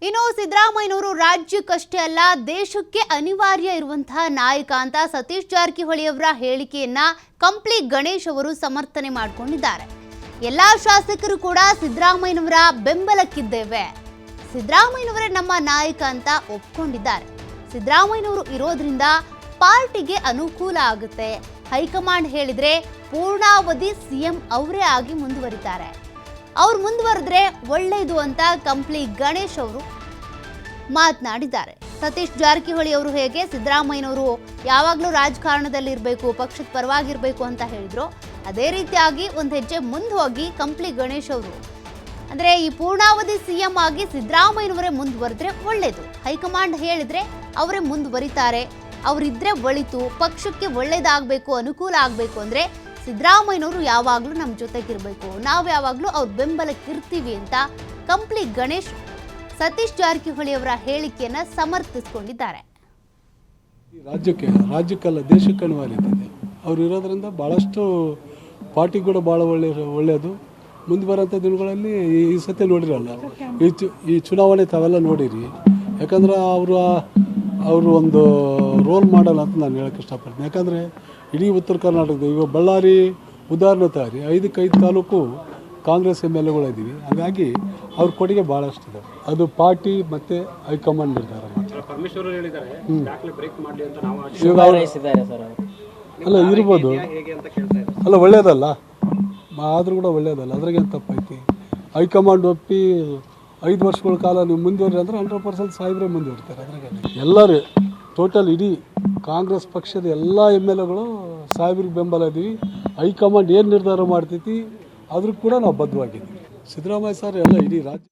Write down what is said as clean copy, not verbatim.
ಇನ್ನು ಸಿದ್ದರಾಮಯ್ಯನವರು ರಾಜ್ಯಕ್ಕಷ್ಟೇ ಅಲ್ಲ ದೇಶಕ್ಕೆ ಅನಿವಾರ್ಯ ಇರುವಂತಹ ನಾಯಕ ಅಂತ ಸತೀಶ್ ಜಾರಕಿಹೊಳಿ ಅವರ ಹೇಳಿಕೆಯನ್ನ ಕಂಪ್ಲಿ ಗಣೇಶ್ ಅವರು ಸಮರ್ಥನೆ ಮಾಡಿಕೊಂಡಿದ್ದಾರೆ. ಎಲ್ಲಾ ಶಾಸಕರು ಕೂಡ ಸಿದ್ದರಾಮಯ್ಯನವರ ಬೆಂಬಲಕ್ಕಿದ್ದೇವೆ, ಸಿದ್ದರಾಮಯ್ಯನವರೇ ನಮ್ಮ ನಾಯಕ ಅಂತ ಒಪ್ಕೊಂಡಿದ್ದಾರೆ. ಸಿದ್ದರಾಮಯ್ಯನವರು ಇರೋದ್ರಿಂದ ಪಾರ್ಟಿಗೆ ಅನುಕೂಲ ಆಗುತ್ತೆ, ಹೈಕಮಾಂಡ್ ಹೇಳಿದ್ರೆ ಪೂರ್ಣಾವಧಿ ಸಿಎಂ ಅವರೇ ಆಗಿ ಮುಂದುವರಿತಾರೆ, ಅವ್ರು ಮುಂದುವರೆದ್ರೆ ಒಳ್ಳೆಯದು ಅಂತ ಕಂಪ್ಲಿ ಗಣೇಶ್ ಅವರು ಮಾತನಾಡಿದ್ದಾರೆ. ಸತೀಶ್ ಜಾರಕಿಹೊಳಿ ಅವರು ಹೇಗೆ ಸಿದ್ದರಾಮಯ್ಯನವರು ಯಾವಾಗಲೂ ರಾಜಕಾರಣದಲ್ಲಿ ಇರಬೇಕು, ಪಕ್ಷದ ಪರವಾಗಿರಬೇಕು ಅಂತ ಹೇಳಿದ್ರು, ಅದೇ ರೀತಿಯಾಗಿ ಒಂದು ಹೆಜ್ಜೆ ಮುಂದೆ ಹೋಗಿ ಕಂಪ್ಲಿ ಗಣೇಶ್ ಅವರು ಅಂದರೆ ಈ ಪೂರ್ಣಾವಧಿ ಸಿಎಂ ಆಗಿ ಸಿದ್ದರಾಮಯ್ಯನವರೇ ಮುಂದುವರೆದ್ರೆ ಒಳ್ಳೆಯದು, ಹೈಕಮಾಂಡ್ ಹೇಳಿದ್ರೆ ಅವರೇ ಮುಂದುವರಿತಾರೆ, ಅವರಿದ್ರೆ ಒಳಿತು, ಪಕ್ಷಕ್ಕೆ ಒಳ್ಳೇದಾಗಬೇಕು, ಅನುಕೂಲ ಆಗಬೇಕು ಅಂದರೆ ಸಿದ್ದರಾಮಯ್ಯನವರು ಯಾವಾಗಲೂ ನಮ್ಮ ಜೊತೆಗಿರಬೇಕು, ನಾವು ಯಾವಾಗಲೂ ಅವ್ರ ಬೆಂಬಲಕ್ಕಿರ್ತೀವಿ ಅಂತ ಕಂಪ್ಲಿ ಗಣೇಶ್ ಸತೀಶ್ ಜಾರಕಿಹೊಳಿ ಅವರ ಹೇಳಿಕೆಯನ್ನು ಸಮರ್ಥಿಸಿಕೊಂಡಿದ್ದಾರೆ. ರಾಜ್ಯಕ್ಕಲ್ಲ ದೇಶಕ್ಕೆ ಅನಿವಾರ್ಯತೆ ಇದೆ. ಅವ್ರು ಇರೋದ್ರಿಂದ ಭಾಳಷ್ಟು ಪಾರ್ಟಿ ಕೂಡ ಭಾಳ ಒಳ್ಳೆಯದು. ಮುಂದೆ ಬರೋಂಥ ದಿನಗಳಲ್ಲಿ ಈ ಸತಿ ನೋಡಿರಲ್ಲ, ಈ ಚುನಾವಣೆ ತಾವೆಲ್ಲ ನೋಡಿರಿ. ಯಾಕಂದ್ರೆ ಅವರು ಒಂದು ರೋಲ್ ಮಾಡಲ್ಲ ಅಂತ ನಾನು ಹೇಳೋಕ್ಕೆ ಇಷ್ಟಪಡ್ತೀನಿ. ಯಾಕಂದರೆ ಇಡೀ ಉತ್ತರ ಕರ್ನಾಟಕದ ಈಗ ಬಳ್ಳಾರಿ ಉದಾಹರಣೆ ತಯಾರಿ 5 ತಾಲೂಕು ಕಾಂಗ್ರೆಸ್ MLAಗಳಿದ್ದೀವಿ. ಹಾಗಾಗಿ ಅವ್ರ ಕೊಡುಗೆ ಭಾಳಷ್ಟಿದೆ. ಅದು ಪಾರ್ಟಿ ಮತ್ತು ಹೈಕಮಾಂಡ್ ನಿರ್ಧಾರ ಅಲ್ಲ ಇರ್ಬೋದು, ಅಲ್ಲ ಒಳ್ಳೇದಲ್ಲ, ಆದರೂ ಕೂಡ ಒಳ್ಳೇದಲ್ಲ, ಅದ್ರಾಗೇನು ತಪ್ಪೈತಿ. ಹೈಕಮಾಂಡ್ ಒಪ್ಪಿ 5 ವರ್ಷಗಳ ಕಾಲ ನೀವು ಮುಂದುವರಿ ಅಂದರೆ 100% ಸಾಹೇಬ್ರೆ ಮುಂದುವರಿತಾರೆ. ಅದ್ರಾಗ ಎಲ್ಲರೂ ಟೋಟಲ್ ಇಡೀ ಕಾಂಗ್ರೆಸ್ ಪಕ್ಷದ ಎಲ್ಲ MLAಗಳು ಸಾಹೇಬ್ರಿಗೆ ಬೆಂಬಲ ಇದ್ದೀವಿ. ಹೈಕಮಾಂಡ್ ಏನು ನಿರ್ಧಾರ ಮಾಡ್ತೈತಿ ಅದ್ರ ಕೂಡ ನಾವು ಬದ್ಧವಾಗಿದ್ದೀವಿ. ಸಿದ್ದರಾಮಯ್ಯ ಸರ್ ಎಲ್ಲ ಇಡೀ ರಾಜ್ಯ